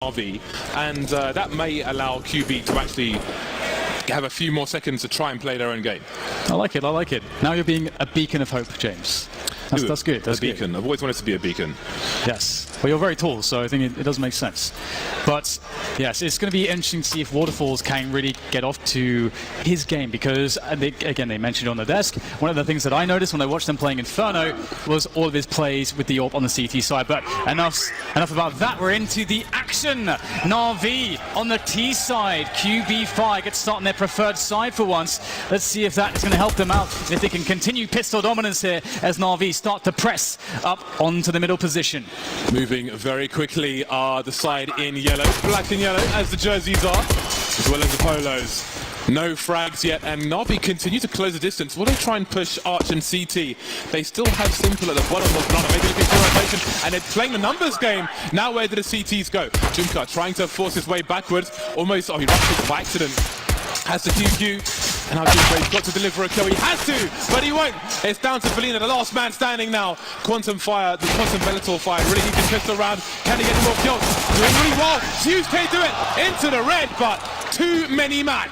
RV, and that may allow QB to actually have a few more seconds to try and play their own game. I like it, I like it. Now you're being a beacon of hope, James. That's good. That's a beacon. Good. I've always wanted to be a beacon. Yes. Well, you're very tall, so I think it does make sense. But yes, it's going to be interesting to see if Waterfalls can really get off to his game, because again, they mentioned on the desk, one of the things that I noticed when I watched them playing Inferno was all of his plays with the AWP on the CT side. But enough about that. We're into the action. Na'Vi on the T side. QB5 gets started on their preferred side for once. Let's see if that is going to help them out, if they can continue pistol dominance here as Na'Vi start to press up onto the middle position. Moving very quickly are the side in yellow, black and yellow as the jerseys are, as well as the polos. No frags yet, and Na'Vi continue to close the distance. Will they try and push Arch and CT? They still have Simple at the bottom of Banana, maybe looking for rotation, and they're playing the numbers game. Now where do the CTs go? Junka trying to force his way backwards, almost, he rushed it by accident. Has the QQ, and now Junka's got to deliver a kill. He has to, but he won't. It's down to Felina, the last man standing now. Quantum Fire, the Quantum Bellator Fire, really keeping pistol around. Can he get more kills? Doing really well. Hughes can't do it. Into the red, but too many man.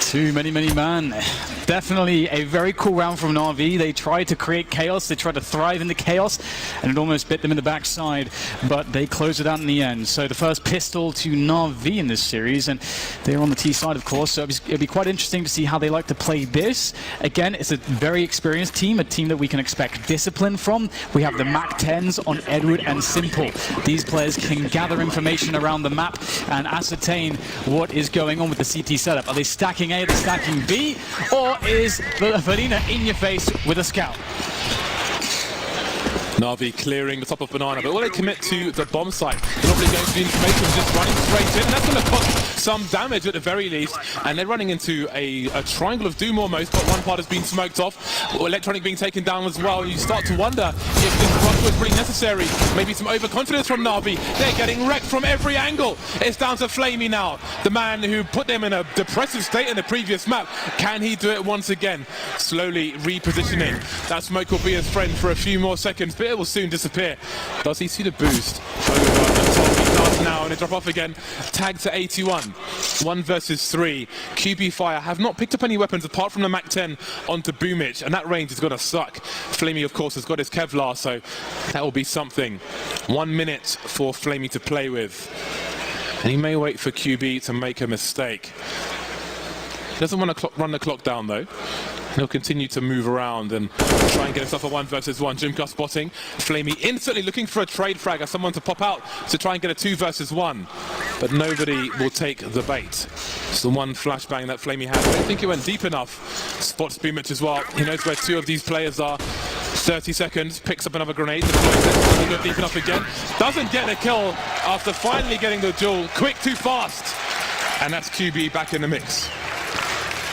Too many man. Definitely a very cool round from Na'Vi. They tried to create chaos, they tried to thrive in the chaos, and it almost bit them in the backside, but they closed it out in the end. So the first pistol to Na'Vi in this series, and they're on the T side, of course, so it'll be quite interesting to see how they like to play this. Again, it's a very experienced team, a team that we can expect discipline from. We have the MAC-10s on Edward and Simple. These players can gather information around the map and ascertain what is going on with the CT setup. Are they stacking A, are they stacking B, or is Felina in your face with a scout? Na'Vi clearing the top of Banana, but will they commit to the bomb site? They're probably going to be information just running straight in, and that's going to cost some damage at the very least. And they're running into a triangle of doom almost, but one part has been smoked off. Electronic being taken down as well. You start to wonder if this rush was really necessary. Maybe some overconfidence from Na'Vi. They're getting wrecked from every angle. It's down to Flamey now, the man who put them in a depressive state in the previous map. Can he do it once again? Slowly repositioning. That smoke will be his friend for a few more seconds, but it will soon disappear. Does he see the boost? Over the top he does now, and they drop off again. Tag to 81. 1 versus 3. QB Fire have not picked up any weapons apart from the MAC-10 onto Boomich, and that range is going to suck. Flamey, of course, has got his Kevlar, so that will be something. 1 minute for Flamey to play with. And he may wait for QB to make a mistake. He doesn't want to run the clock down, though. He'll continue to move around and try and get himself a 1 versus 1. Jimka spotting. Flamey instantly looking for a trade frag or someone to pop out to try and get a 2 versus 1. But nobody will take the bait. It's the one flashbang that Flamey has. I don't think he went deep enough. Spots Boomich as well. He knows where 2 of these players are. 30 seconds, picks up another grenade, doesn't go deep enough again. Doesn't get a kill after finally getting the duel. Quick, too fast. And that's QB back in the mix.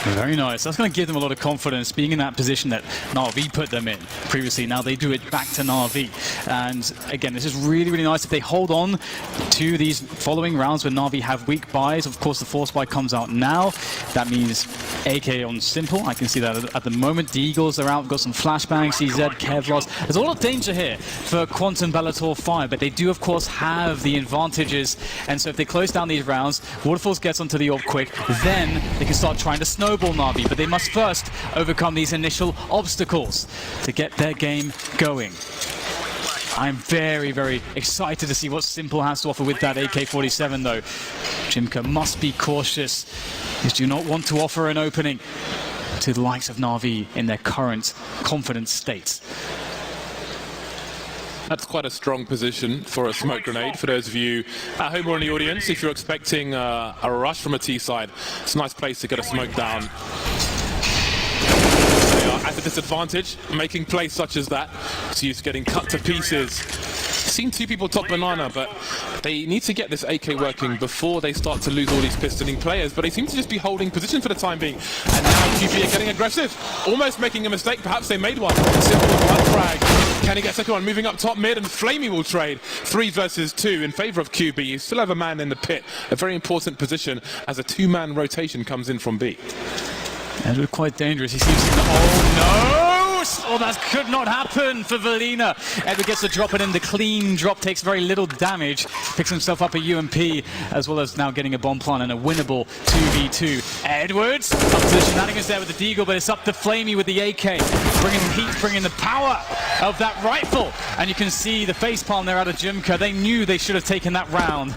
Very nice. That's going to give them a lot of confidence, being in that position that Na'Vi put them in previously. Now they do it back to Na'Vi. And again, this is really, really nice if they hold on to these following rounds when Na'Vi have weak buys. Of course, the force buy comes out now. That means AK on Simple. I can see that at the moment. The Eagles are out. We've got some flashbangs, CZ, Kevlars. There's a lot of danger here for Quantum Bellator 5, but they do, of course, have the advantages. And so if they close down these rounds, Waterfalls gets onto the AWP quick, then they can start trying to snowball Na'Vi, but they must first overcome these initial obstacles to get their game going. I'm very, very excited to see what Simple has to offer with that AK-47 though. Jimka must be cautious. He do not want to offer an opening to the likes of Na'Vi in their current confident state. That's quite a strong position for a smoke grenade. For those of you at home or in the audience, if you're expecting a rush from a T side, it's a nice place to get a smoke down. They are at a disadvantage, making plays such as that. So he's getting cut to pieces. Seen 2 people top Banana, but they need to get this AK working before they start to lose all these pistoling players. But they seem to just be holding position for the time being. And now QB are getting aggressive, almost making a mistake. Perhaps they made one. Simple with 1 frag. Can he get second one? Moving up top mid, and Flamey will trade 3 versus 2 in favour of QB. You still have a man in the pit, a very important position as a 2-man rotation comes in from B. And it looked quite dangerous. He seems to... Oh no! dangerous. Oh, that could not happen for Valina. Edward gets to drop it in. The clean drop takes very little damage. Picks himself up a UMP, as well as now getting a bomb plant and a winnable 2v2. Edwards up to the shenanigans there with the deagle, but it's up to Flamey with the AK. Bringing heat, bringing the power of that rifle. And you can see the facepalm there out of Jimka. They knew they should have taken that round.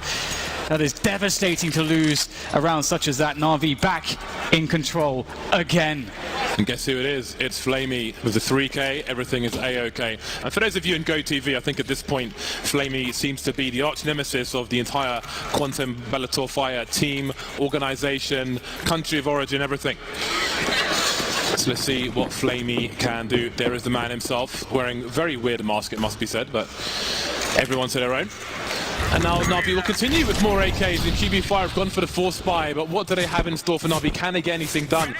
That is devastating to lose a round such as that. Na'Vi back in control again. And guess who it is? It's Flamey with the 3K. Everything is A-OK. And for those of you in GoTV, I think at this point, Flamey seems to be the arch nemesis of the entire Quantum Bellator Fire team, organization, country of origin, everything. So let's see what Flamey can do. There is the man himself, wearing a very weird mask, it must be said, but everyone to their own. And now Na'Vi will continue with more AKs, and QB Fire have gone for the 4th spy, but what do they have in store for Na'Vi? Can they get anything done?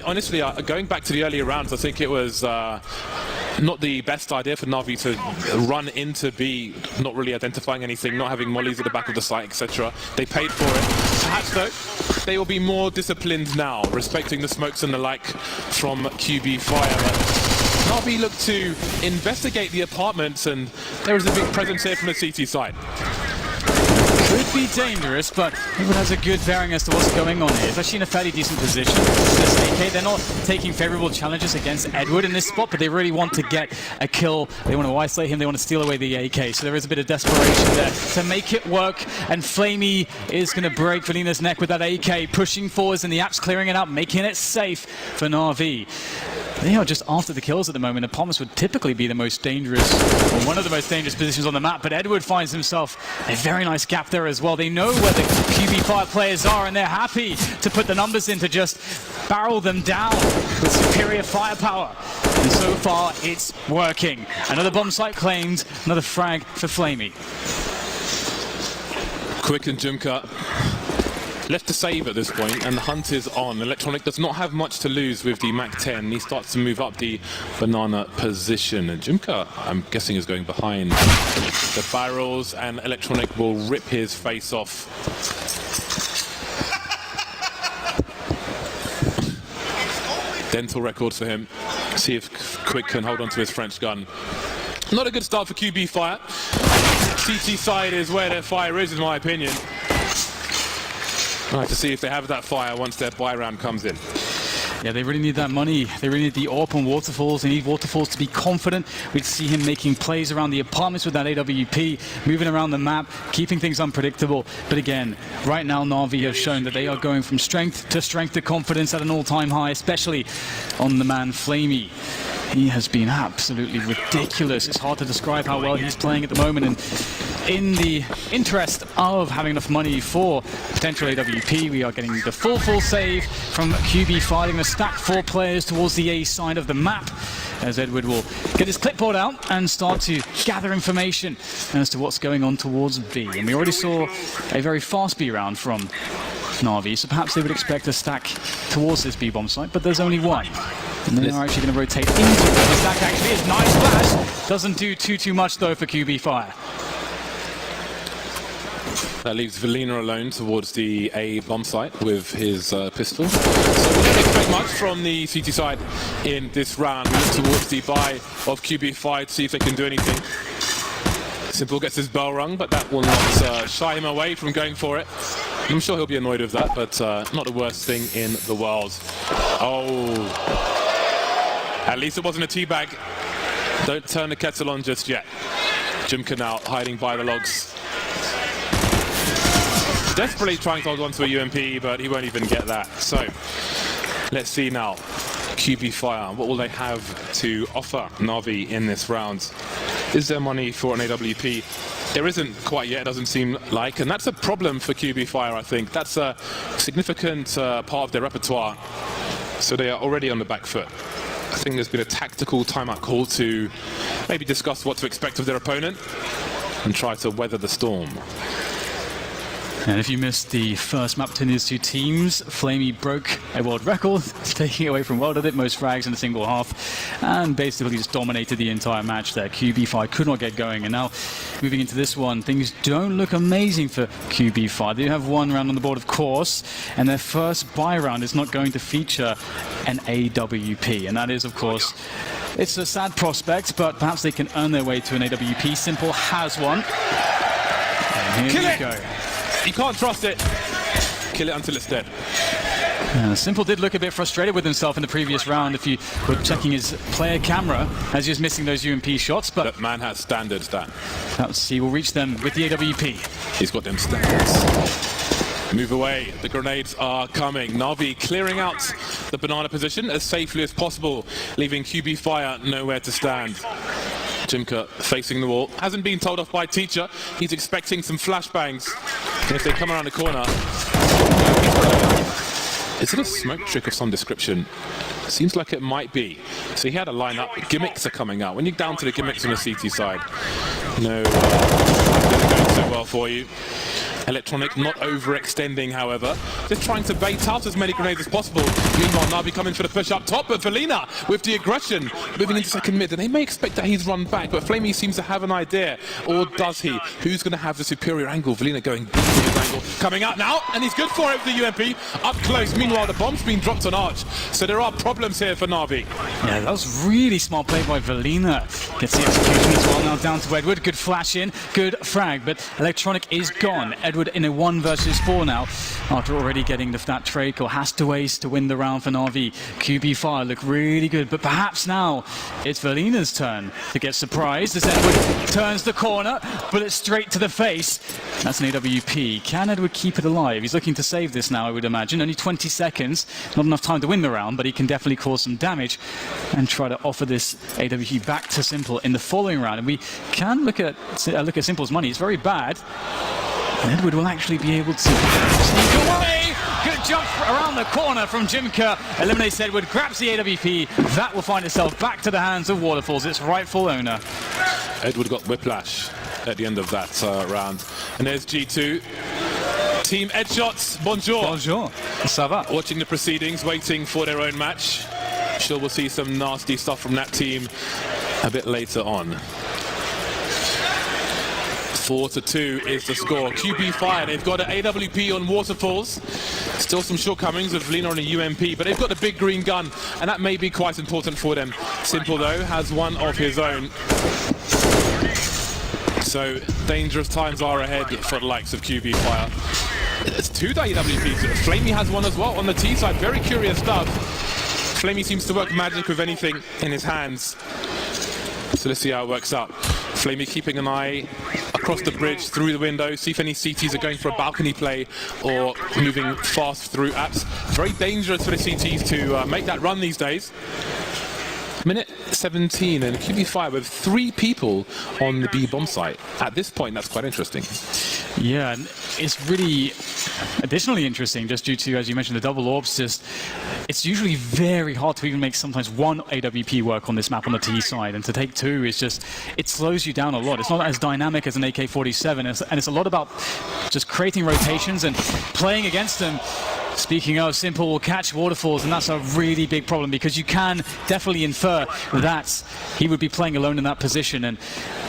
Honestly, going back to the earlier rounds, I think it was not the best idea for Na'Vi to run into B, not really identifying anything, not having mollies at the back of the site, etc. They paid for it. Perhaps, though, they will be more disciplined now, respecting the smokes and the like from QB Fire. But Na'Vi look to investigate the apartments, and there is a big presence here from the CT side. Could be dangerous, but Edward has a good bearing as to what's going on here. It's actually in a fairly decent position. This AK, they're not taking favorable challenges against Edward in this spot, but they really want to get a kill. They want to isolate him. They want to steal away the AK. So there is a bit of desperation there to make it work. And Flamey is going to break Valina's neck with that AK, pushing forwards, and the app's clearing it out, making it safe for Na'Vi. They are just after the kills at the moment. Apartments would typically be the most dangerous, or one of the most dangerous positions on the map, but Edward finds himself a very nice gap there as well. They know where the QB Fire players are, and they're happy to put the numbers in to just barrel them down with superior firepower. And so far, it's working. Another bomb site claimed, another frag for Flamey. Quick and Jimka left to save at this point, and the hunt is on. Electronic does not have much to lose with the Mac-10. He starts to move up the banana position. And Jimka, I'm guessing, is going behind the barrels, and Electronic will rip his face off. Dental records for him. See if Quick can hold on to his French gun. Not a good start for QB Fire. CT side is where their fire is, in my opinion. I'll have to see if they have that fire once their buy round comes in. Yeah, they really need that money. They really need the AWP and Waterfalls. They need Waterfalls to be confident. We'd see him making plays around the apartments with that AWP, moving around the map, keeping things unpredictable. But again, right now Na'Vi have shown that they are going from strength to confidence at an all-time high, especially on the man Flamey. He has been absolutely ridiculous. It's hard to describe how well he's playing at the moment. And in the interest of having enough money for potential AWP, we are getting the full save from QB fighting to stack 4 players towards the A side of the map, as Edward will get his clipboard out and start to gather information as to what's going on towards B. And we already saw a very fast B round from Na'Vi, so perhaps they would expect a stack towards this B bomb site, but there's only one. And they are actually going to rotate into it. The stack actually is nice flash. Doesn't do too much though for QB Fire. That leaves Valina alone towards the A bomb site with his pistol. So we don't expect much from the CT side in this round. We look towards the buy of QB Fire to see if they can do anything. Simple gets his bell rung, but that will not shy him away from going for it. I'm sure he'll be annoyed with that, but not the worst thing in the world. Oh. At least it wasn't a teabag. Don't turn the kettle on just yet. Jimka now hiding by the logs. Desperately trying to hold on to a UMP, but he won't even get that. So, let's see now. QB Fire, what will they have to offer Na'Vi in this round? Is there money for an AWP? There isn't quite yet, it doesn't seem like, and that's a problem for QB Fire, I think. That's a significant part of their repertoire, so they are already on the back foot. I think there's been a tactical timeout call to maybe discuss what to expect of their opponent and try to weather the storm. And if you missed the first map between these two teams, Flamey broke a world record, taking it away from World at it, most frags in a single half, and basically just dominated the entire match there. QB5 could not get going, and now moving into this one, things don't look amazing for QB5. They do have one round on the board, of course, and their first buy round is not going to feature an AWP, and that is, of course, it's a sad prospect, but perhaps they can earn their way to an AWP. Simple has one. And here we go. You can't trust it. Kill it until it's dead. Simple did look a bit frustrated with himself in the previous round if you were checking his player camera as he was missing those UMP shots, but that man has standards, Dan. Perhaps he will reach them with the AWP. He's got them standards. Move away. The grenades are coming. Na'Vi clearing out the banana position as safely as possible, leaving QB Fire nowhere to stand. Jimka facing the wall. Hasn't been told off by teacher. He's expecting some flashbangs. And if they come around the corner... Is it a smoke trick of some description? Seems like it might be. So he had a lineup. Gimmicks are coming out. When you're down to the gimmicks on the CT side, no, didn't go so well for you. Electronic not overextending, however. Just trying to bait out as many grenades as possible. Meanwhile, Na'Vi coming for the push up top, but Velina with the aggression moving into second mid. And they may expect that he's run back, but Flamey seems to have an idea. Or does he? Who's going to have the superior angle? Velina going deep in his angle. Coming out now, and he's good for it with the UMP. Up close. Meanwhile, the bomb's been dropped on Arch. So there are problems here for Na'Vi. Yeah, that was really smart play by Velina. Gets the execution as well. Now down to Edward. Good flash in, good frag, but Electronic is gone. Edward in a 1 versus 4 now, after already getting that trade or has to ace to win the round for Na'Vi. QB Fire look really good, but perhaps now it's Velina's turn to get surprised as Edward turns the corner, bullet straight to the face. That's an AWP. Can Edward keep it alive? He's looking to save this now, I would imagine. Only 20 seconds, not enough time to win the round, but he can definitely cause some damage and try to offer this AWP back to Simple in the following round. And we can look at Simple's money. It's very bad. Edward will actually be able to sneak away. Good jump around the corner from Jimka. Eliminates Edward, grabs the AWP. That will find itself back to the hands of Waterfalls, its rightful owner. Edward got whiplash at the end of that round. And there's G2. Team Headshots, bonjour. Bonjour. Ça va? Watching the proceedings, waiting for their own match. Sure we'll see some nasty stuff from that team a bit later on. 4-2 is the score. QB Fire, they've got an AWP on Waterfalls. Still some shortcomings with Lena on a UMP, but they've got the big green gun, and that may be quite important for them. Simple, though, has one of his own. So dangerous times are ahead for the likes of QB Fire. It's 2 AWPs. Flamey has one as well on the T side. Very curious stuff. Flamey seems to work magic with anything in his hands. So let's see how it works out. Flamey keeping an eye across the bridge, through the window, see if any CTs are going for a balcony play or moving fast through apps. Very dangerous for the CTs to make that run these days. Minute 17 and QB Fire with 3 people on the B bomb site. At this point, that's quite interesting. Yeah, and it's really additionally interesting just due to, as you mentioned, the double orbs. It's usually very hard to even make sometimes 1 AWP work on this map on the T side, and to take 2 is just, it slows you down a lot. It's not as dynamic as an AK-47, and it's a lot about just creating rotations and playing against them. Speaking of, Simple will catch Waterfalls, and that's a really big problem because you can definitely infer that he would be playing alone in that position, and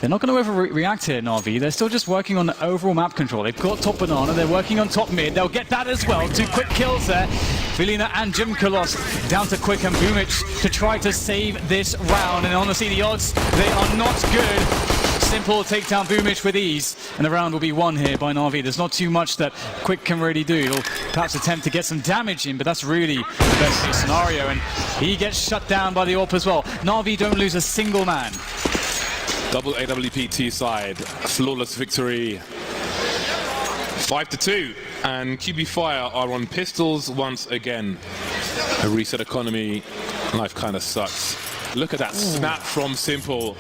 they're not going to overreact here, Na'Vi. They're still just working on the overall map control. They've got top banana, they're working on top mid. They'll get that as well. 2 quick kills there. Velina and Jimka lost down to Quick and Boomich to try to save this round, and honestly, the odds, they are not good. Simple take down Boomich with ease, and the round will be won here by Na'Vi. There's not too much that Quick can really do. He'll perhaps attempt to get some damage in, but that's really the best case scenario, and he gets shut down by the AWP as well. Na'Vi don't lose a single man. Double AWP T side, flawless victory. 5-2, and QB Fire are on pistols once again. A reset economy, life kind of sucks. Look at that snap from Simple.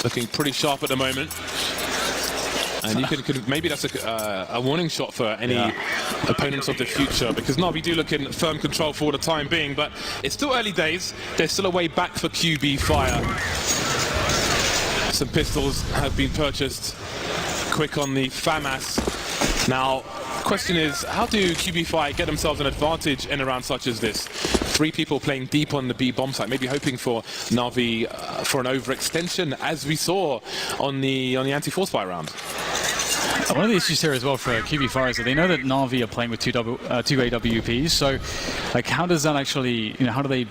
Looking pretty sharp at the moment. And you could maybe that's a warning shot for any opponents of the future, because Na'Vi do look in firm control for the time being, but it's still early days. There's still a way back for QB Fire. Some pistols have been purchased. Quick on the FAMAS. Now, question is, how do QB5 get themselves an advantage in a round such as this? 3 people playing deep on the B bomb site, maybe hoping for Na'Vi for an overextension, as we saw on the anti-force fire round. One of the issues here as well for QB5 is that they know that Na'Vi are playing with two AWPs, so like how does that actually, how do they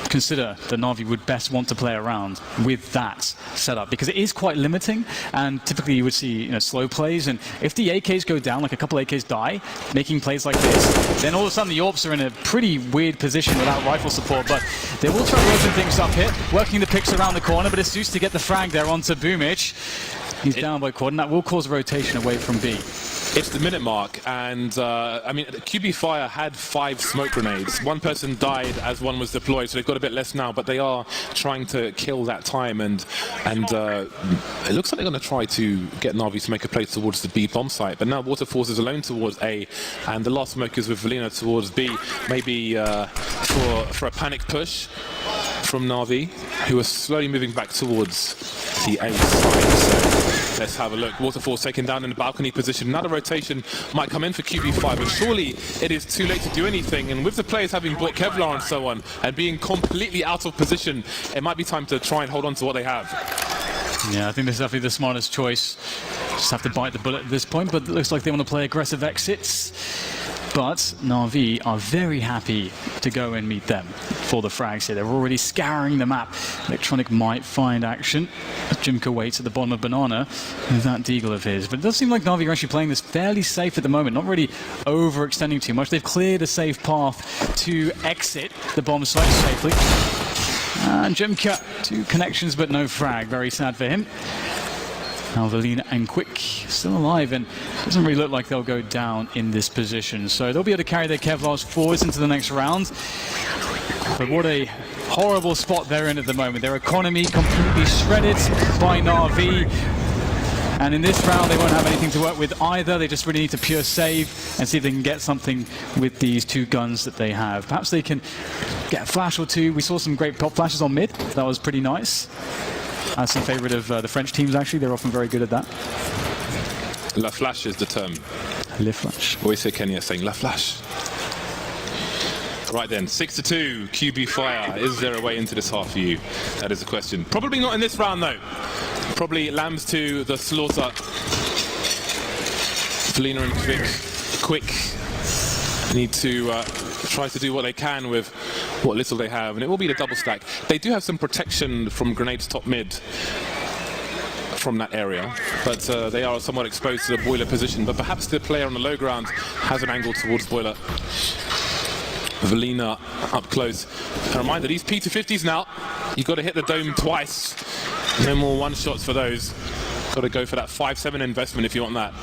consider that Na'Vi would best want to play around with that setup? Because it is quite limiting, and typically you would see slow plays, and if the AKs go down, like a couple AKs die, making plays like this, then all of a sudden the AWPs are in a pretty weird position without rifle support, but they will try to open things up here, working the picks around the corner, but it's Zeus to get the frag there onto Boomich. He's down by quad, and that will cause a rotation away from B. It's the minute mark, and I mean, QB Fire had 5 smoke grenades. One person died as one was deployed, so they've got a bit less now, but they are trying to kill that time, and it looks like they're going to try to get Na'Vi to make a play towards the B bomb site, but now Waterforce is alone towards A, and the last smoke is with Valina towards B, maybe for a panic push from Na'Vi, who are slowly moving back towards the A side. So let's have a look. Waterfall taken down in the balcony position. Another rotation might come in for QB5, but surely it is too late to do anything. And with the players having bought Kevlar and so on, and being completely out of position, it might be time to try and hold on to what they have. Yeah, I think this is definitely the smartest choice. Just have to bite the bullet at this point, but it looks like they want to play aggressive exits. But Na'Vi are very happy to go and meet them for the frags here. They're already scouring the map. Electronic might find action. Jimka waits at the bottom of Banana with that deagle of his. But it does seem like Na'Vi are actually playing this fairly safe at the moment, not really overextending too much. They've cleared a safe path to exit the bomb site safely. And Jimka, 2 connections but no frag. Very sad for him. Now Valina and Quick still alive, and doesn't really look like they'll go down in this position. So they'll be able to carry their Kevlars forwards into the next round. But what a horrible spot they're in at the moment. Their economy completely shredded by Na'Vi. And in this round, they won't have anything to work with either. They just really need to pure save and see if they can get something with these 2 guns that they have. Perhaps they can get a flash or 2. We saw some great pop flashes on mid. That was pretty nice. That's in favourite of the French teams, actually. They're often very good at that. La Flash is the term. Le Flash. Always hear Kenya saying La Flash. Right then, 6-2, QB Fire. Is there a way into this half for you? That is the question. Probably not in this round, though. Probably lambs to the slaughter. Felina and Quick need to try to do what they can with what little they have, and it will be the double stack. They do have some protection from grenades top mid from that area, but they are somewhat exposed to the boiler position. But perhaps the player on the low ground has an angle towards boiler. Valina up close. A reminder, these P250s now, you've got to hit the dome twice. No more one-shots for those. Got to go for that 5-7 investment if you want that.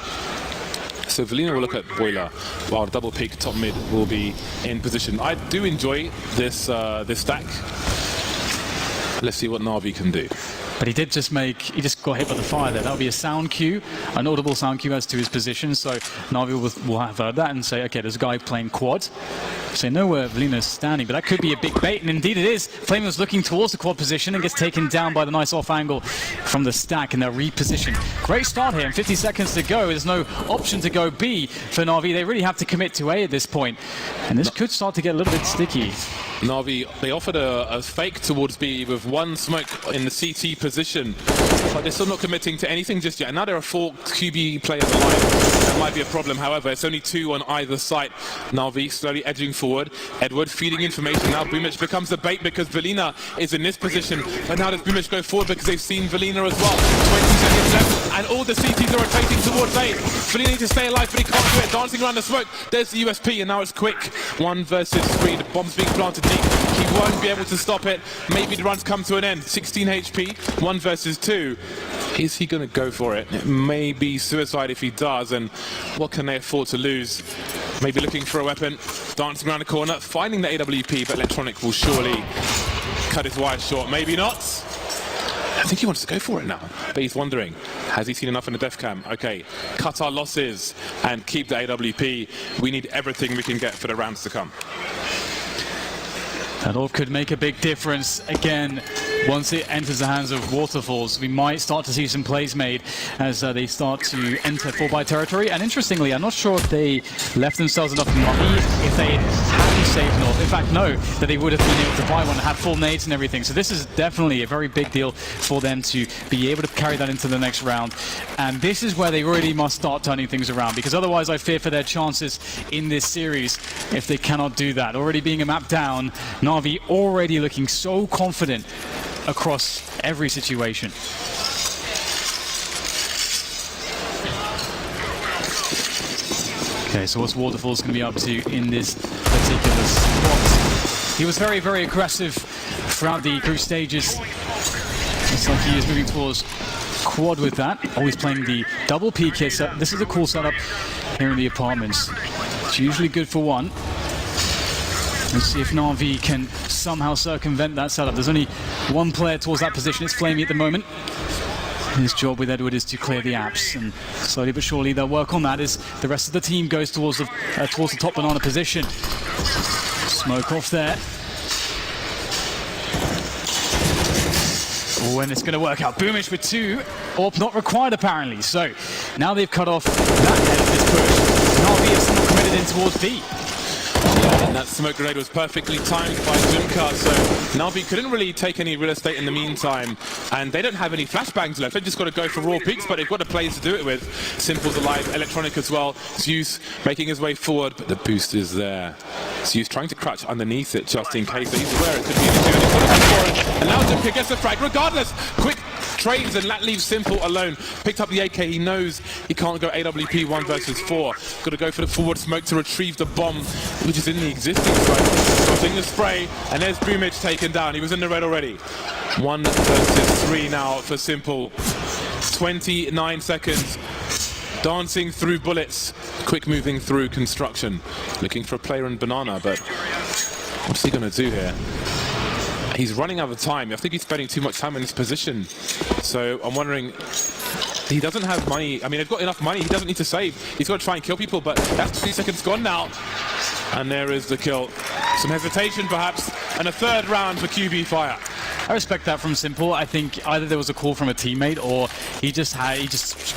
So Valina will look at boiler, while double peak top mid will be in position. I do enjoy this this stack. Let's see what Na'Vi can do. But he just got hit by the fire there. That'll be a sound cue, an audible sound cue as to his position. So Na'Vi will have heard that and say, okay, there's a guy playing quad. So they know where Valina's standing, but that could be a big bait, and indeed it is. Flame was looking towards the quad position and gets taken down by the nice off angle from the stack, and they're repositioned. Great start here, and 50 seconds to go. There's no option to go B for Na'Vi. They really have to commit to A at this point, and this could start to get a little bit sticky. Na'Vi, they offered a fake towards B with 1 smoke in the CT position, but they're still not committing to anything just yet. And now there are 4 QB players alive. That might be a problem, however. It's only 2 on either side. Na'Vi slowly edging forward. Edward feeding information. Now Boomich becomes the bait because Valina is in this position. But now does Boomich go forward because they've seen Valina as well. 20 seconds left, and all the CTs are rotating towards A. Valina needs to stay alive, but he can't do it. Dancing around the smoke. There's the USP, and now it's Quick. 1 versus 3. The bomb's being planted deep. He won't be able to stop it. Maybe the run's come to an end. 16 HP, 1 versus 2. Is he going to go for it? It may be suicide if he does, and what can they afford to lose? Maybe looking for a weapon, dancing around the corner, finding the AWP, but Electronic will surely cut his wire short. Maybe not. I think he wants to go for it now, but he's wondering, has he seen enough in the def cam? Okay, cut our losses and keep the AWP. We need everything we can get for the rounds to come. That all could make a big difference. Again, once it enters the hands of Waterfalls, we might start to see some plays made as they start to enter 4-buy territory. And interestingly, I'm not sure if they left themselves enough money if they hadn't saved North. In fact, no, that they would have been able to buy one and have full nades and everything. So this is definitely a very big deal for them to be able to carry that into the next round. And this is where they really must start turning things around, because otherwise I fear for their chances in this series if they cannot do that. Already being a map down, Na'Vi already looking so confident across every situation. Okay, so what's Waterfalls going to be up to in this particular spot? He was very, very aggressive throughout the group stages. Looks like he is moving towards quad with that. Always playing the double P kit set. This is a cool setup here in the apartments. It's usually good for one. Let's see if Na'Vi can somehow circumvent that setup. There's only one player towards that position. It's Flamey at the moment. His job with Edward is to clear the apps, and slowly but surely they'll work on that as the rest of the team goes towards the top banana position. Smoke off there. Oh, and it's going to work out. Boomish with 2. AWP not required apparently. So now they've cut off that head of this push. Na'Vi is somewhat committed in towards B. And that smoke grenade was perfectly timed by Jumka, so Na'Vi couldn't really take any real estate in the meantime, and they don't have any flashbangs left. They've just got to go for raw peaks, but they've got the players to do it with. Simple's alive, Electronic as well. Zeus making his way forward, but the boost is there. Zeus trying to crouch underneath it just in case, so he's aware it could be the 2, and he's got to go for it. And now Jumka gets the frag regardless. Quick trades, and that leaves Simple alone. Picked up the AK, he knows he can't go AWP 1 versus 4. Got to go for the forward smoke to retrieve the bomb, which is in the existing site. Crossing the spray, and there's Boomage taken down. He was in the red already. 1 versus 3 now for Simple. 29 seconds. Dancing through bullets. Quick moving through construction. Looking for a player in Banana, but what's he going to do here? He's running out of time. I think he's spending too much time in this position. So I'm wondering, he doesn't have money. I mean, they've got enough money. He doesn't need to save. He's got to try and kill people, but that's 3 seconds gone now. And there is the kill. Some hesitation, perhaps, and a 3rd round for QB Fire. I respect that from Simple. I think either there was a call from a teammate, or he just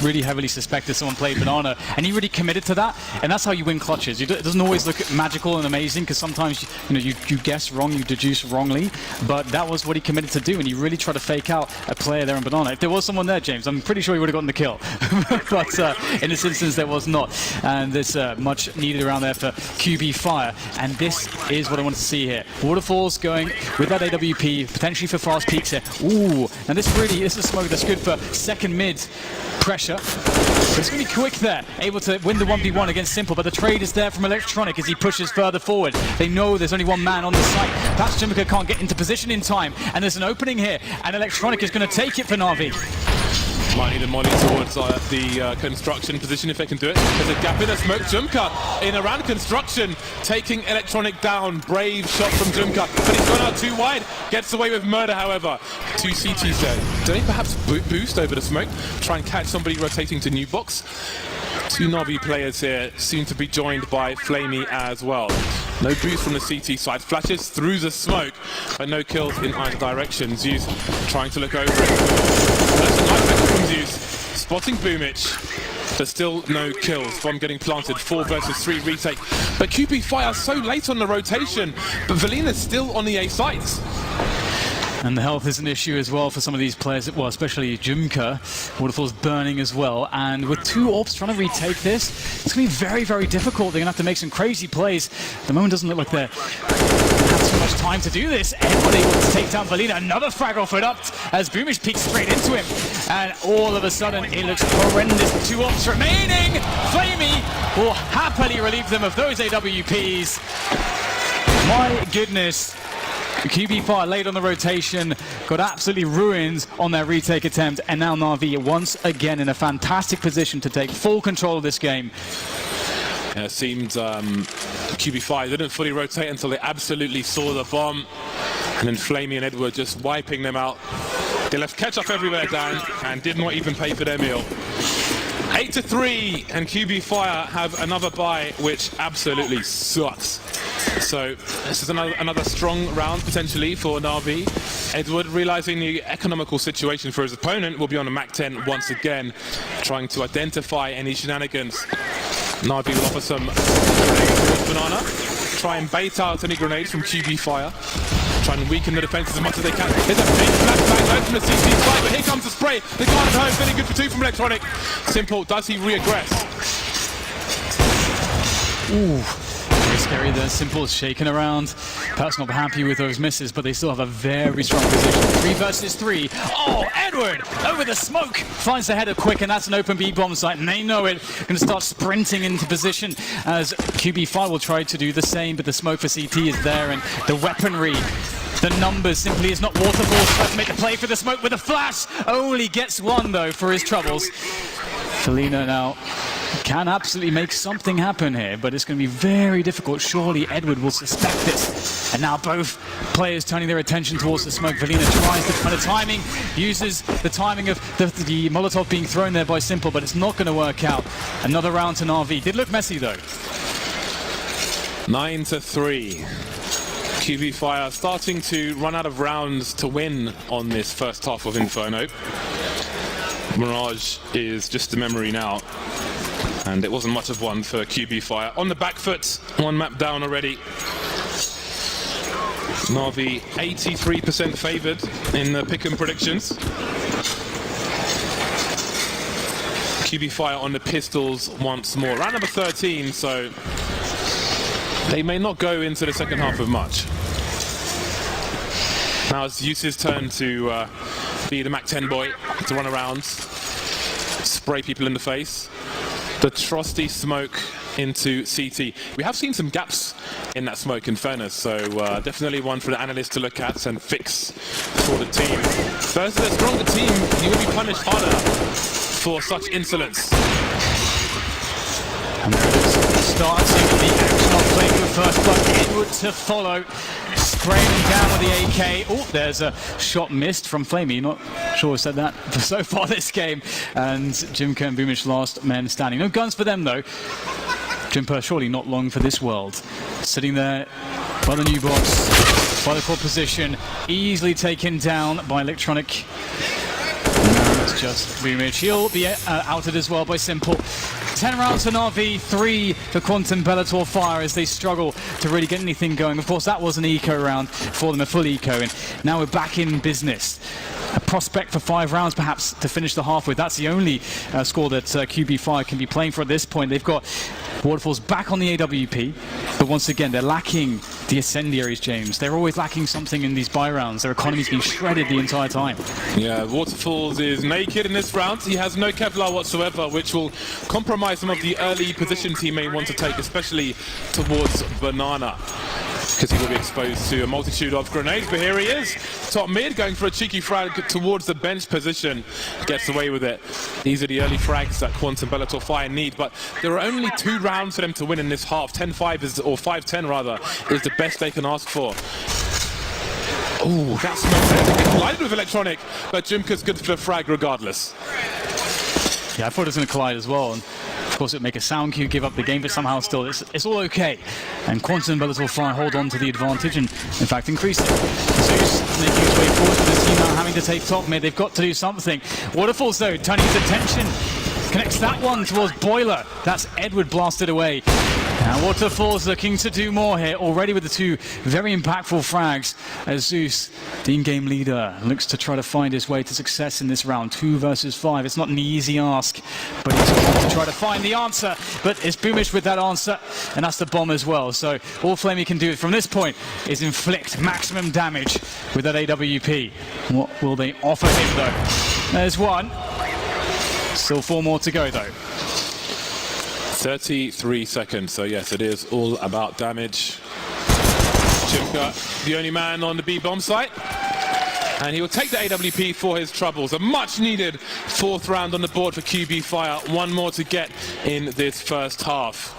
really heavily suspected someone played Banana, and he really committed to that. And that's how you win clutches. It doesn't always look magical and amazing, because sometimes you guess wrong, you deduce wrongly. But that was what he committed to do, and he really tried to fake out a player there in Banana. If there was someone there, James, I'm pretty sure he would have gotten the kill. But in this instance, there was not, and there's much needed around there for QB Fire. And this is what I want to see here. Waterfalls going with that AWP, potentially for fast peaks here. Ooh, and this is a smoke that's good for second mid pressure. But it's going to be quick there, able to win the 1v1 against Simple, but the trade is there from Electronic as he pushes further forward. They know there's only one man on the site. Perhaps Jumika can't get into position in time, and there's an opening here, and Electronic is going to take it for Na'Vi. Might need a molly towards the construction position if they can do it. There's a gap in the smoke. Jumka in around construction, taking Electronic down. Brave shot from Jumka, but he's gone out too wide. Gets away with murder, however. 2 CTs there. Do they perhaps boost over the smoke? Try and catch somebody rotating to new box? 2 Na'Vi players here, soon to be joined by Flamey as well. No boost from the CT side. Flashes through the smoke, but no kills in either direction. Zeus trying to look over it. That's a nice action from Zeus. Spotting Boomich, but still no kills. Bomb getting planted. 4 versus 3 retake. But QB Fire so late on the rotation, but Valina's still on the A sites. And the health is an issue as well for some of these players, well, especially Jumka. Waterfall's burning as well, and with 2 AWPs trying to retake this, it's going to be very, very difficult. They're going to have to make some crazy plays. The moment doesn't look like they're have too much time to do this. Edward able to take down Valina. Another frag off it up as Boomish peeks straight into him, and all of a sudden it looks horrendous. 2 AWPs remaining. Flamey will happily relieve them of those AWPs. My goodness. QB Fire late on the rotation, got absolutely ruined on their retake attempt, and now Na'Vi once again in a fantastic position to take full control of this game. Yeah, it seemed QB Fire didn't fully rotate until they absolutely saw the bomb, and then Flamey and Edward just wiping them out. They left ketchup everywhere, Dan, and did not even pay for their meal. 8-3, and QB Fire have another bye, which absolutely sucks. So this is another strong round potentially for Na'Vi. Edward, realizing the economical situation for his opponent, will be on a Mach 10 once again, trying to identify any shenanigans. Na'Vi will offer some grenades towards Banana, try and bait out any grenades from QB Fire, try and weaken the defenses as much as they can. There's a big flashback from the CC fight, but here comes the spray. The guard at home, feeling good for 2 from Electronic. Simple, does he re-aggress? Ooh, very scary there. Simple shaking around. Perhaps not happy with those misses, but they still have a very strong position. 3 versus 3. Oh, Edward over the smoke finds the header quick, and that's an open B bomb site, and they know it. Going to start sprinting into position as QB5 will try to do the same, but the smoke for CT is there, and the weaponry, the numbers simply is not Waterfall. Tries to make the play for the smoke with a flash. Only gets one though for his troubles. Felina now can absolutely make something happen here, but it's going to be very difficult. Surely Edward will suspect this. And now both players turning their attention towards the smoke. Felina tries to find the timing, uses the timing of the Molotov being thrown there by Simple, but it's not going to work out. Another round to Na'Vi. Did look messy though. 9-3. QB Fire starting to run out of rounds to win on this first half of Inferno. Mirage is just a memory now, and it wasn't much of one for QB Fire. On the back foot, 1 map down already. Na'Vi 83% favoured in the pick-em predictions. QB Fire on the pistols once more. Round number 13, so they may not go into the second half of much. Now it's Yuce's turn to be the Mach 10 boy, to run around, spray people in the face. The trusty smoke into CT. We have seen some gaps in that smoke, in fairness, so definitely one for the analyst to look at and fix for the team. Versus a stronger team, you will be punished harder for such insolence. And there it is. Starting the action on Flame with first blood. Edward to follow. Spraying him down with the AK. Oh, there's a shot missed from Flamey. Not sure I said that so far this game. And Jimka and Boomish last men standing. No guns for them though. Jimper surely not long for this world. Sitting there by the new box, by the core position. Easily taken down by Electronic. Now it's just Boomish. He'll be outed as well by Simple. 10 rounds for Na'Vi, 3 for Quantum Bellator Fire as they struggle to really get anything going. Of course, that was an eco round for them, a full eco, and now we're back in business. A prospect for 5 rounds, perhaps, to finish the half with. That's the only score that QB Fire can be playing for at this point. They've got Waterfalls back on the AWP, but once again, they're lacking the Incendiaries, James. They're always lacking something in these buy rounds. Their economy's been shredded the entire time. Yeah, Waterfalls is naked in this round. He has no Kevlar whatsoever, which will compromise some of the early positions he may want to take, especially towards Banana, because he will be exposed to a multitude of grenades. But here he is, top mid, going for a cheeky frag towards the bench position. Gets away with it. These are the early frags that Quantum Bellator Fire need, but there are only 2 rounds for them to win in this half. 10-5 is, or 5-10 rather, is the best they can ask for. Oh, that smoke collided with Electronic, but Jimka's good for the frag regardless. Yeah, I thought it was going to collide as well. And of course, it would make a sound cue, give up the game, but somehow still, it's all okay. And Quantum Bellator Fire hold on to the advantage and, in fact, increase it. Zeus making his way forward with the team now having to take top mid. They've got to do something. Waterfalls, though, turning his attention. Connects that one towards Boiler. That's Edward blasted away. Now Waterfalls looking to do more here, already with the 2 very impactful frags, as Zeus, the in-game leader, looks to try to find his way to success in this round. 2 versus 5. It's not an easy ask, but he's going to try to find the answer. But it's Boomish with that answer, and that's the bomb as well. So all Flamey can do from this point is inflict maximum damage with that AWP. What will they offer him, though? There's one. Still 4 more to go, though. 33 seconds, so yes, it is all about damage. Jimka, the only man on the B bomb site, and he will take the AWP for his troubles. A much needed 4th round on the board for QB Fire. 1 more to get in this first half.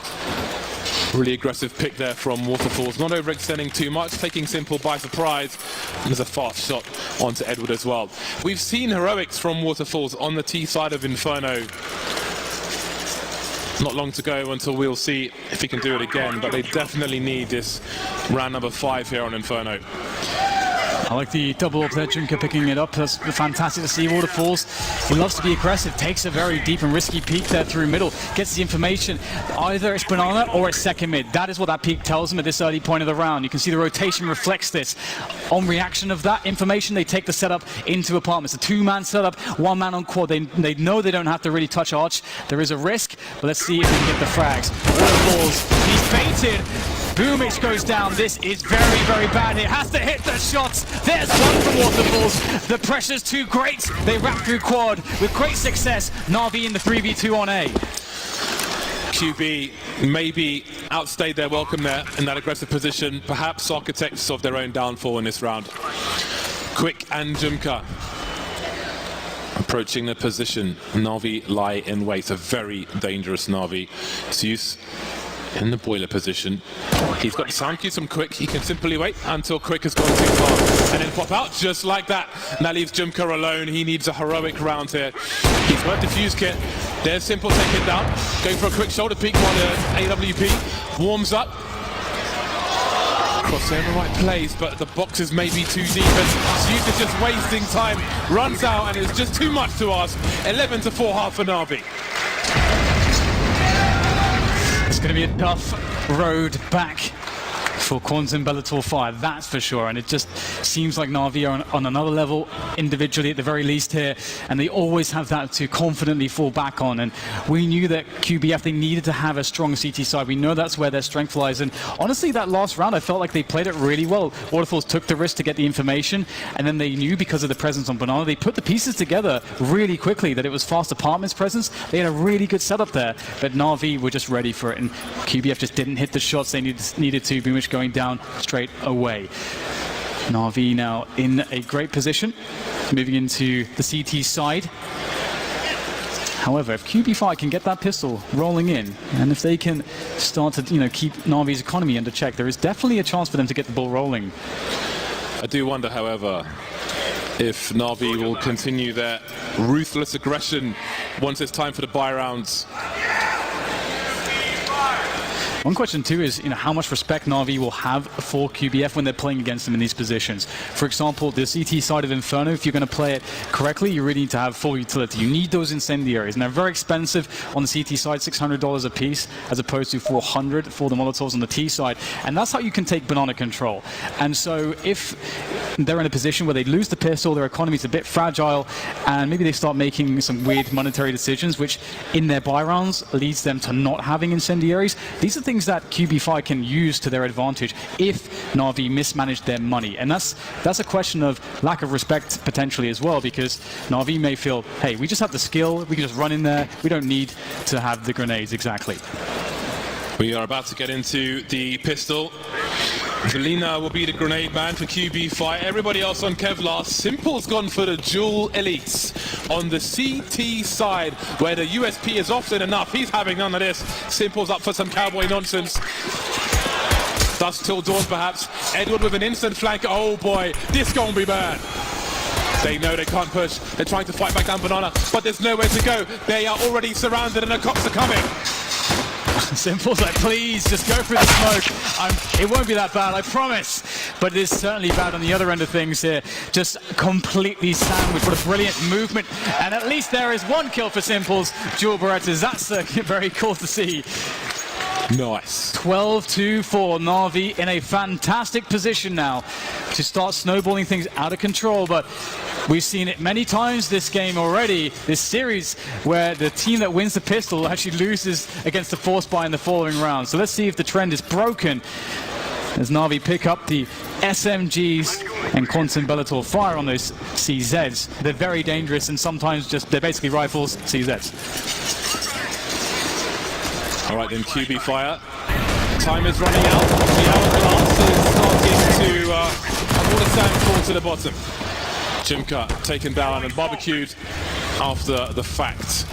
Really aggressive pick there from Waterfalls, not overextending too much, taking Simple by surprise. And there's a fast shot onto Edward as well. We've seen heroics from Waterfalls on the T side of Inferno Not long to go until we'll see if he can do it again, but they definitely need this round number 5 here on Inferno. I like the double up there, Junker picking it up. That's fantastic to see. Waterfalls, he loves to be aggressive, takes a very deep and risky peek there through middle, gets the information. Either it's Banana or it's second mid. That is what that peek tells him at this early point of the round. You can see the rotation reflects this. On reaction of that information, they take the setup into apartments. A 2-man setup, 1 man on quad. They know they don't have to really touch Arch. There is a risk, but let's see if we can get the frags. Waterfalls, he's baited. Boomix goes down. This is very, very bad. It has to hit the shots. There's one from Waterfalls. The pressure's too great. They wrap through quad with great success. Na'Vi in the 3v2 on A. QB maybe outstayed their welcome there in that aggressive position. Perhaps architects of their own downfall in this round. Quick and Jumka approaching the position. Na'Vi lie in wait. A very dangerous Na'Vi. Zeus in the boiler position. He's got the sound cues from Quick. He can simply wait until Quick has gone too far and then pop out just like that. And that leaves Jumka alone. He needs a heroic round here. He's got a defuse kit. There's Simple taking down. Going for a quick shoulder peek while the AWP warms up. Crosshair in the right place, but the boxes may be too deep. And Zeus is just wasting time. Runs out and it's just too much to ask. 11-4 half for Na'Vi. It's going to be a tough road back for Quantum Bellator 5, that's for sure. And it just seems like Na'Vi are on another level individually at the very least here, and they always have that to confidently fall back on. And we knew that QBF, they needed to have a strong CT side. We know that's where their strength lies. And honestly, that last round, I felt like they played it really well. Waterfalls took the risk to get the information, and then they knew because of the presence on Banana, they put the pieces together really quickly that it was Fast Apartments presence. They had a really good setup there, but Na'Vi were just ready for it, and QBF just didn't hit the shots they needed to. Boomich going down straight away. Na'Vi now in a great position, moving into the CT side. However, if QB5 can get that pistol rolling in, and if they can start to, keep Na'Vi's economy under check, there is definitely a chance for them to get the ball rolling. I do wonder, however, if Na'Vi will continue their ruthless aggression once it's time for the buy rounds. One question too is, how much respect Na'Vi will have for QBF when they're playing against them in these positions. For example, the CT side of Inferno, if you're going to play it correctly, you really need to have full utility. You need those incendiaries, and they're very expensive on the CT side, $600 a piece, as opposed to $400 for the Molotovs on the T side. And that's how you can take banana control. And so if they're in a position where they lose the pistol, their economy's a bit fragile, and maybe they start making some weird monetary decisions, which in their buy rounds leads them to not having incendiaries. These are things that QB5 can use to their advantage if Na'Vi mismanage their money. And that's a question of lack of respect potentially as well, because Na'Vi may feel, hey, we just have the skill, we can just run in there, we don't need to have the grenades exactly. We are about to get into the pistol. Zelina will be the grenade man for QB5. Everybody else on Kevlar. Simple's gone for the dual elites on the CT side, where the USP is often enough. He's having none of this. Simple's up for some cowboy nonsense. Dusk till dawn, perhaps. Edward with an instant flank. Oh boy, this gonna be bad. They know they can't push. They're trying to fight back down Banana, but there's nowhere to go. They are already surrounded and the cops are coming. Simple's like, please, just go through the smoke. It won't be that bad, I promise. But it is certainly bad on the other end of things here. Just completely sandwiched. What a brilliant movement. And at least there is one kill for Simple's dual Berettas. That's very cool to see. Nice. 12-4, Na'Vi in a fantastic position now to start snowballing things out of control. But we've seen it many times this game already, this series, where the team that wins the pistol actually loses against the force buy in the following round. So let's see if the trend is broken as Na'Vi pick up the SMGs and Quantum Bellator fire on those CZs. They're very dangerous, and sometimes they're basically rifles, CZs. All right then, QB fire. Time is running out. The hourglass is starting to all the sand fall to the bottom. Jimka taken down and barbecued after the fact.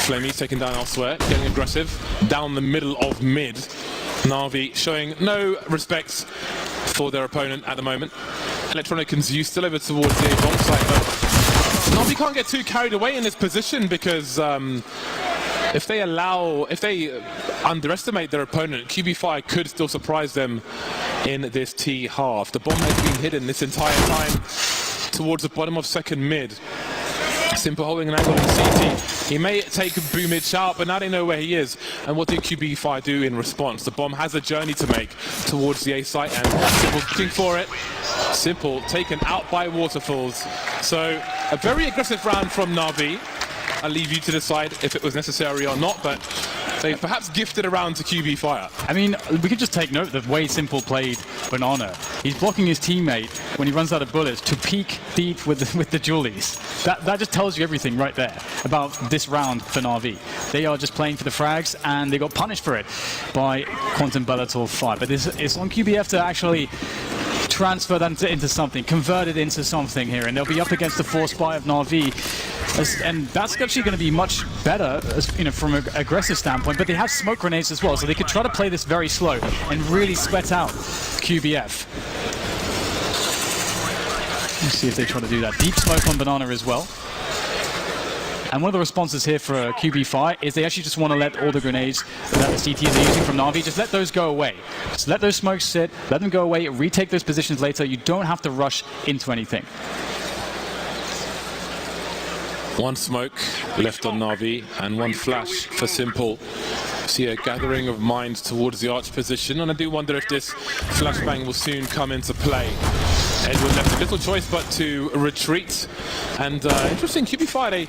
Flamey's taken down elsewhere, getting aggressive down the middle of mid. Na'Vi showing no respect for their opponent at the moment. Electronic and Zeus still over towards the bomb site, but Na'Vi can't get too carried away in this position because if they underestimate their opponent, QB5 could still surprise them in this T half. The bomb has been hidden this entire time towards the bottom of second mid. Simple holding an angle in CT. He may take Boo mid shout, but now they know where he is. And what did QB5 do in response? The bomb has a journey to make towards the A site, and Simple looking for it. Simple taken out by Waterfalls. So a very aggressive round from Na'Vi. I'll leave you to decide if it was necessary or not, but they perhaps gifted around to QB Fire. I mean, we could just take note that way Simple played Banana. He's blocking his teammate when he runs out of bullets to peek deep with the Julies. That just tells you everything right there about this round for Na'Vi. They are just playing for the frags, and they got punished for it by Quantum Bellator 5. But it's on QBF to actually transfer that into something, convert it into something here, and they'll be up against the force buy of Na'Vi. And that's actually going to be much better, from an aggressive standpoint. But they have smoke grenades as well, so they could try to play this very slow and really sweat out QBF. Let's see if they try to do that. Deep smoke on Banana as well. And one of the responses here for QB5 is they actually just want to let all the grenades that the CTs are using from Na'Vi, just let those go away. Just let those smokes sit, let them go away, retake those positions later. You don't have to rush into anything. One smoke left on Na'Vi and one flash for Simple. See a gathering of minds towards the arch position, and I do wonder if this flashbang will soon come into play. Edward left a little choice but to retreat, and interesting, QB5, they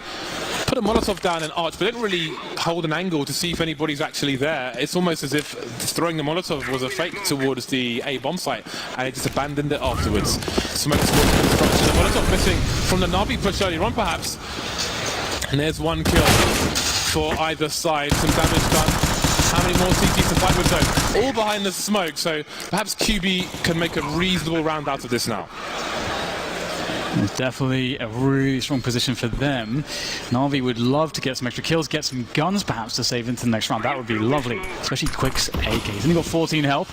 put a Molotov down in arch, but didn't really hold an angle to see if anybody's actually there. It's almost as if throwing the Molotov was a fake towards the A bomb site, and they just abandoned it afterwards. Smoke towards construction, the Molotov missing from the Na'Vi push earlier on perhaps. And there's one kill for either side, some damage done. How many more CTs to fight with though? All behind the smoke, so perhaps QB can make a reasonable round out of this now. It's definitely a really strong position for them. Na'Vi would love to get some extra kills, get some guns perhaps to save into the next round. That would be lovely, especially Quick's AK. He's only got 14 health.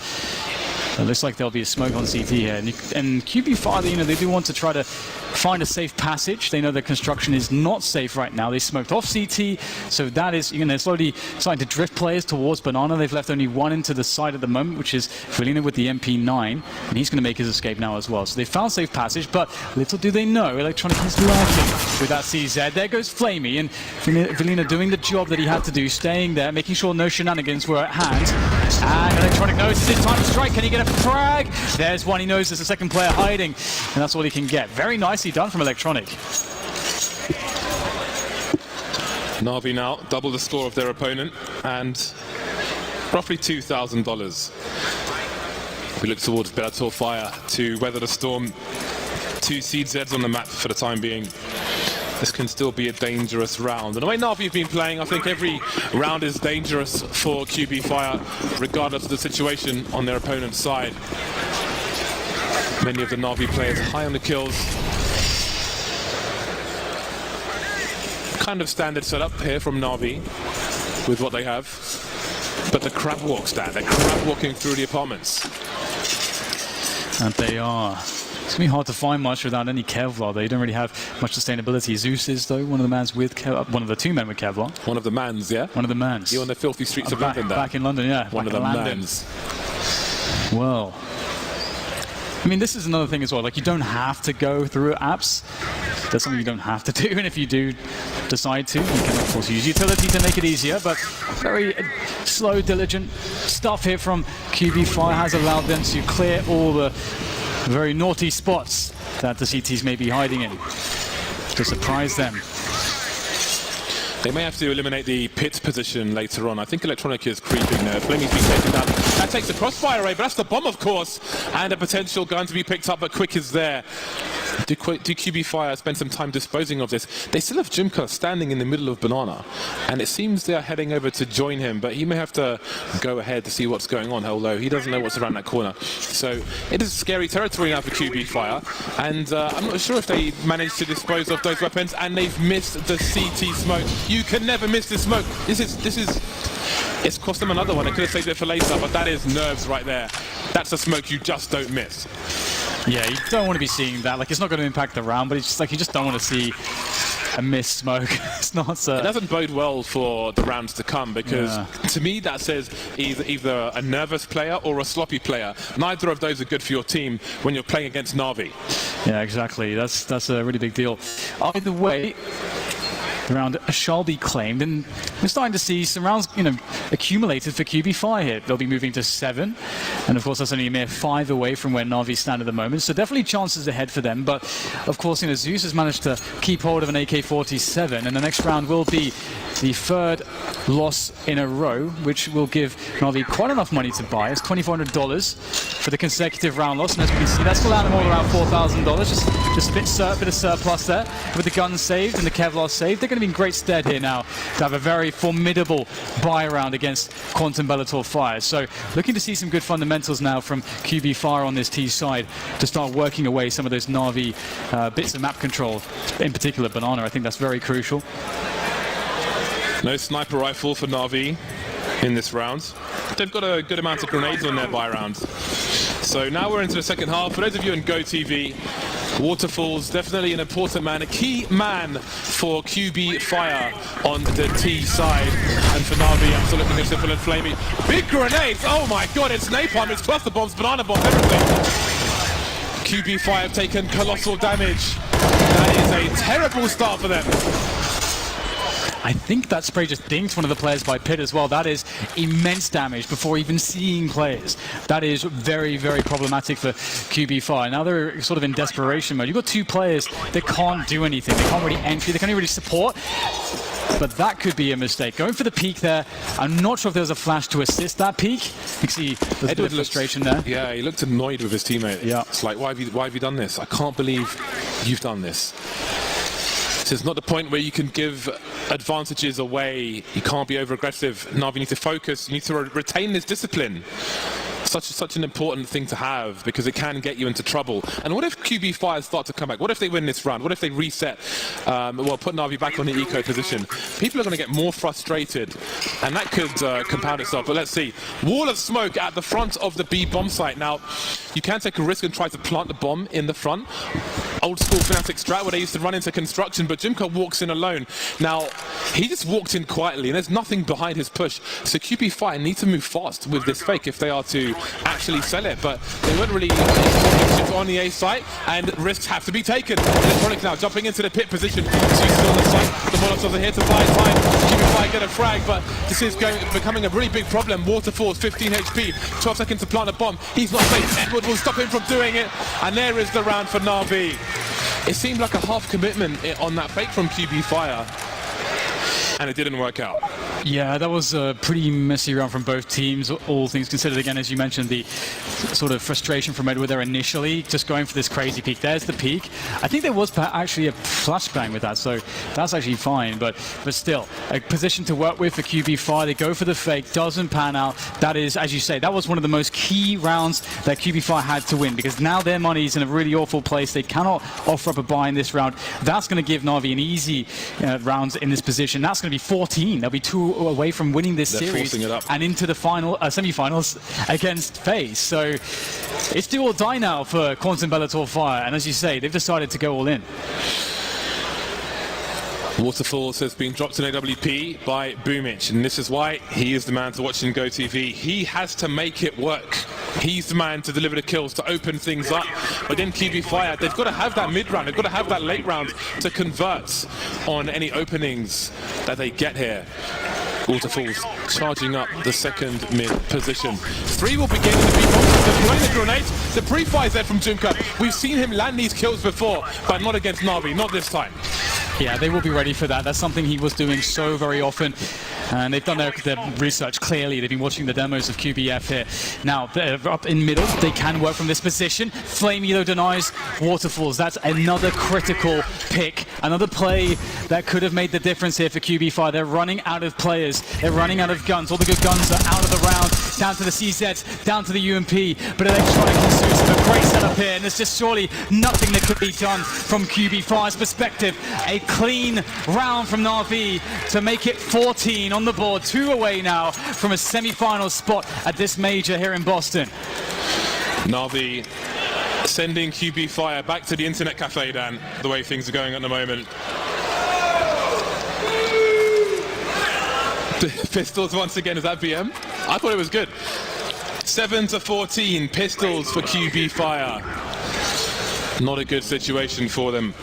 It looks like there'll be a smoke on CT here. And QB5, they do want to try to find a safe passage. They know their construction is not safe right now. They smoked off CT, so that is, they're slowly starting to drift players towards Banana. They've left only one into the side at the moment, which is Velina with the MP9, and he's going to make his escape now as well. So they found safe passage, but little do they know, Electronic is lurking with that CZ. There goes Flamey, and Velina doing the job that he had to do, staying there, making sure no shenanigans were at hand. And Electronic knows it's his time to strike. Can he get a frag? There's one. He knows there's a second player hiding, and that's all he can get. Very nicely done from Electronic. Na'Vi now double the score of their opponent and roughly $2,000. We look towards Bellator Fire to weather the storm. 2 CZs on the map for the time being. This can still be a dangerous round. And the way Na'Vi have been playing, I think every round is dangerous for QB Fire, regardless of the situation on their opponent's side. Many of the Na'Vi players high on the kills. Kind of standard setup here from Na'Vi with what they have. But the crab walk stand, they're crab walking through the apartments. And they are. It's going to be hard to find much without any Kevlar. They don't really have much sustainability. Zeus is, though, one of the mans with Kevlar. One of the 2 men with Kevlar. One of the mans, yeah? One of the mans. You're on the filthy streets of London, back in London, yeah. One of the mans. Well, I mean, this is another thing as well. Like, you don't have to go through apps. That's something you don't have to do, and if you do decide to, you can, of course, use utility to make it easier, but very slow, diligent stuff here from QB Fire has allowed them to clear all the very naughty spots that the CTs may be hiding in to surprise them. They may have to eliminate the pit position later on. I think Electronic is creeping there. Flamey's being taken down. That takes the crossfire away, but that's the bomb, of course, and a potential gun to be picked up, but Quick is there. Do QB Fire spend some time disposing of this? They still have Jimka standing in the middle of Banana, and it seems they're heading over to join him, but he may have to go ahead to see what's going on, although he doesn't know what's around that corner. So it is scary territory now for QB Fire, and I'm not sure if they managed to dispose of those weapons, and they've missed the CT smoke. You can never miss this smoke. It's cost them another one. They could have saved it for later, but that is nerves right there. That's a smoke you just don't miss. Yeah, you don't want to be seeing that. Like, it's not going to impact the round, but it's just like you just don't want to see a missed smoke. It's not It doesn't bode well for the rounds to come because to me that says either a nervous player or a sloppy player. Neither of those are good for your team when you're playing against Na'Vi. Yeah, exactly. That's a really big deal. Either way, the round shall be claimed, and we're starting to see some rounds, accumulated for QB5 here. They'll be moving to 7, and of course that's only a mere 5 away from where Na'Vi stand at the moment, so definitely chances ahead for them. But of course, Zeus has managed to keep hold of an AK-47, and the next round will be the 3rd loss in a row, which will give Na'Vi quite enough money to buy. It's $2,400 for the consecutive round loss, and as we can see, that's still landing all around $4,000. Just a bit of surplus there. With the guns saved and the Kevlar saved, they're going to be in great stead here now to have a very formidable buy round against Quantum Bellator Fire. So looking to see some good fundamentals now from QB Fire on this T side to start working away some of those Na'Vi bits of map control, in particular Banana. I think that's very crucial. No sniper rifle for Na'Vi in this round. They've got a good amount of grenades on their buy round. So now we're into the second half. For those of you in Go TV, Waterfall's definitely an important man, a key man for QB Fire on the T side. And for Na'Vi, I'm still looking at Simple and Flamey. Big grenades! Oh my god, it's napalm, it's cluster bombs, banana bombs, everything. QB Fire have taken colossal damage. That is a terrible start for them. I think that spray just dinked one of the players by Pit as well. That is immense damage before even seeing players. That is very, very problematic for QB Fire. Now they're sort of in desperation mode. You've got 2 players that can't do anything. They can't really entry, they can't really support. But that could be a mistake. Going for the peak there. I'm not sure if there was a flash to assist that peak. You can see there's a bit of frustration there. Yeah, he looked annoyed with his teammate. Yeah. It's like, why have you done this? I can't believe you've done this. It's not the point where you can give advantages away. You can't be over-aggressive. Now you need to focus. You need to retain this discipline. Such an important thing to have because it can get you into trouble. And what if QB Fire start to come back? What if they win this round? What if they reset? Put Na'Vi back on the eco position. People are going to get more frustrated, and that could compound itself. But let's see. Wall of smoke at the front of the B bomb site. Now, you can take a risk and try to plant the bomb in the front. Old school Fnatic strat where they used to run into construction, but Jimka walks in alone. Now, he just walked in quietly, and there's nothing behind his push. So QB Fire need to move fast with this fake if they are to actually sell it, but they weren't really on the A site, and risks have to be taken. Electronic now jumping into the pit position. She's still on the site. The Molotovs are here to buy time. QB Fire get a frag, but this is becoming a really big problem. Waterfall's 15 HP, 12 seconds to plant a bomb. He's not safe. Edward will stop him from doing it, and there is the round for Na'Vi. It seemed like a half commitment on that fake from QB Fire, and it didn't work out. Yeah, that was a pretty messy round from both teams, all things considered. Again, as you mentioned, the sort of frustration from Edward there initially, just going for this crazy peak. There's the peak. I think there was actually a flashbang with that, so that's actually fine. But still, a position to work with for QB Fire. They go for the fake, doesn't pan out. That is, as you say, that was one of the most key rounds that QB Fire had to win, because now their money's in a really awful place. They cannot offer up a buy in this round. That's going to give Na'Vi an easy round in this position. That's going to be 14. They'll be 2 away from winning this series and into the final semi-finals against FaZe. So it's do or die now for Quantum Bellator Fire, and as you say, they've decided to go all in. Waterfalls has been dropped in AWP by Boomich, and this is why he is the man to watch in Go TV. He has to make it work. He's the man to deliver the kills, to open things up. But then QB Fire, they've got to have that mid-round, they've got to have that late round to convert on any openings that they get here. Waterfalls charging up the second mid position. 3 will begin in the B-bomb. Deploying the grenades. The pre-fire is there from Jimka. We've seen him land these kills before, but not against Na'Vi, not this time. Yeah, they will be ready for that. That's something he was doing so very often. And they've done their research clearly. They've been watching the demos of QBF here. Now, they're up in middle. They can work from this position. Flamey, though, denies Waterfalls. That's another critical pick. Another play that could have made the difference here for QB Fire. They're running out of players. They're running out of guns. All the good guns are out of the round. Down to the CZ, down to the UMP. But Electronic and Zeus have a great setup here. And there's just surely nothing that could be done from QB Fire's perspective. A clean round from Na'Vi to make it 14 on the board. 2 away now from a semi-final spot at this major here in Boston. Na'Vi sending QB Fire back to the internet cafe, Dan, the way things are going at the moment. Pistols once again, is that BM? I thought it was good. 7-14, Pistols for QB Fire. Not a good situation for them.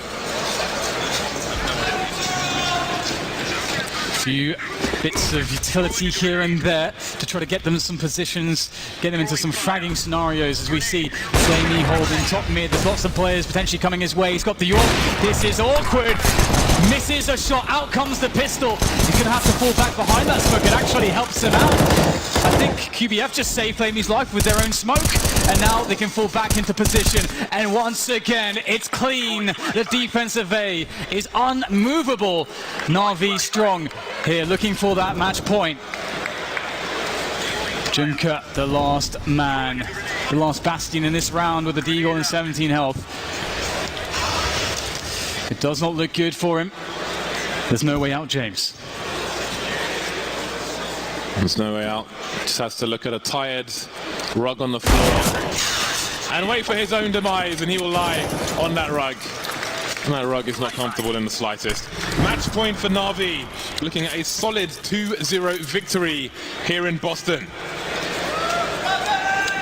Few bits of utility here and there to try to get them some positions, get them into some fragging scenarios as we see Flamey holding top mid. There's lots of players potentially coming his way. He's got the York. This is awkward. Misses a shot. Out comes the pistol. He's going to have to fall back behind that smoke. It actually helps him out. I think QBF just saved Flamey's life with their own smoke, and now they can fall back into position. And once again, it's clean. The defensive A is unmovable. Na'Vi strong here, looking for that match point. Junker, the last man, the last bastion in this round with the Deagle and 17 health. It does not look good for him. There's no way out, James. There's no way out. Just has to look at a tired rug on the floor and wait for his own demise, and he will lie on that rug. And that rug is not comfortable in the slightest. Match point for Na'Vi, looking at a solid 2-0 victory here in Boston.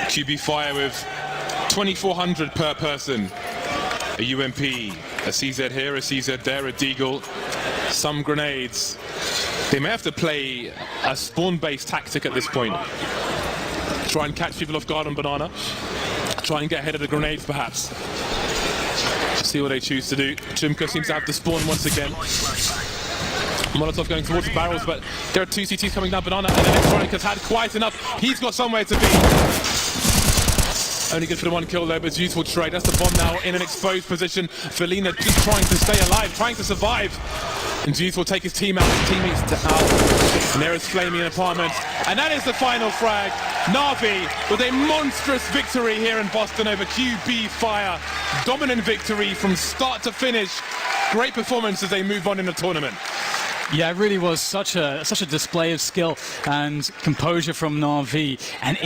QB Fire with 2,400 per person. A UMP, a CZ here, a CZ there, a Deagle, some grenades. They may have to play a spawn-based tactic at this point. Try and catch people off guard on Banana. Try and get ahead of the grenades, perhaps. See what they choose to do. Chumka seems to have the spawn once again. Molotov going towards the barrels, but there are two CTs coming down Banana, and Electronic has had quite enough. He's got somewhere to be. Only good for the one kill though, but it's useful trade. That's the bomb now in an exposed position. Felina just trying to stay alive, trying to survive. And Juice will take his team out, his teammates out. And there is Flamey in apartment. And that is the final frag. Na'Vi with a monstrous victory here in Boston over QB Fire. Dominant victory from start to finish. Great performance as they move on in the tournament. Yeah, it really was such a display of skill and composure from Na'Vi. And